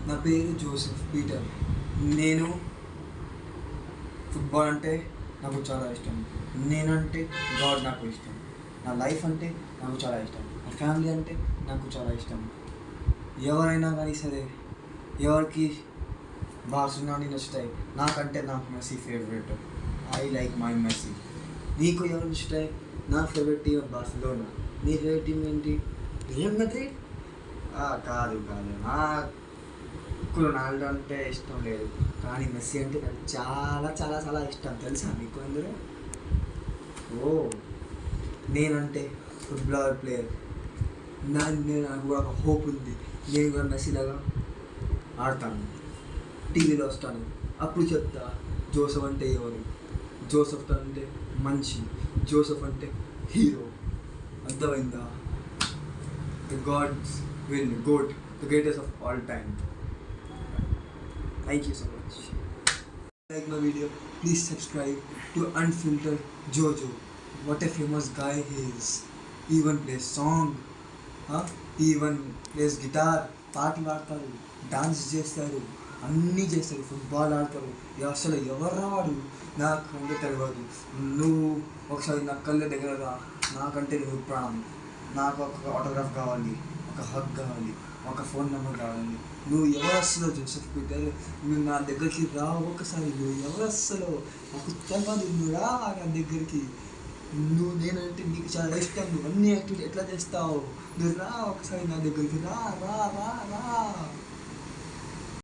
నా పేరు Joseph Peter. నేను ఫుట్బాల్ అంటే నాకు చాలా ఇష్టం. నేనంటే గాడ్ నాకు ఇష్టం. నా లైఫ్ అంటే నాకు చాలా ఇష్టం. నా ఫ్యామిలీ అంటే నాకు చాలా ఇష్టం. ఎవరైనా కానీ సరే, ఎవరికి బార్సిలోనా నచ్చుతాయి, నాకంటే నాకు Messi favourite. I like my Messi. నీకు ఎవరు నచ్చుతాయి? నా ఫేవరెట్ టీమ్ బార్సిలోనా. నీ ఫేవరెట్ టీం ఏంటి? Real Madrid? కాదు నాకు రొనాల్డో అంటే ఇష్టం లేదు, కానీ మెస్సీ అంటే నాకు చాలా చాలా చాలా ఇష్టం. తెలుసా మీకు అందరూ? ఓ, నేనంటే ఫుట్బాల్ ప్లేయర్. నాకు కూడా ఒక హోప్ ఉంది. నేను కూడా మెస్సీలాగా ఆడతాను, టీవీలో వస్తాను, అప్పుడు చెప్తా జోసెఫ్ అంటే ఎవరు, జోసెఫ్ అంటే మంచి, జోసెఫ్ అంటే హీరో. అర్థమైందా? The gods will GOAT, the greatest of all time. Thank you so much. Like my video, please subscribe to Unfiltered Jojo. What a famous guy he is. He even plays song, he even plays guitar, పాటలు ఆడతారు, dance చేస్తారు, అన్నీ చేస్తారు, football ఆడతారు. అసలు ఎవరు రావాడు నాకు అంటే తెలియదు. నువ్వు ఒకసారి నా కళ్ళ దగ్గర రా, నాకంటే నువ్వు ప్రాణం. నాకు ఒక ఆటోగ్రాఫ్ కావాలి, ఒక హగ్ కావాలి, ఒక ఫోన్ నెంబర్ కావాలి. నువ్వు ఎవరు వస్తుందో జోసెఫ్ పీటర్, నువ్వు నా దగ్గరికి రా ఒకసారి. నువ్వు ఎవరు వస్తుందో నాకు తెలియదు, నువ్వు రా నా దగ్గరికి. నేనంటే నీకు చాలా ఇష్టం. నువ్వు అన్ని యాక్టివిటీ ఎట్లా చేస్తావు? నువ్వు రా ఒకసారి నా దగ్గరికి, రా రా రా రా.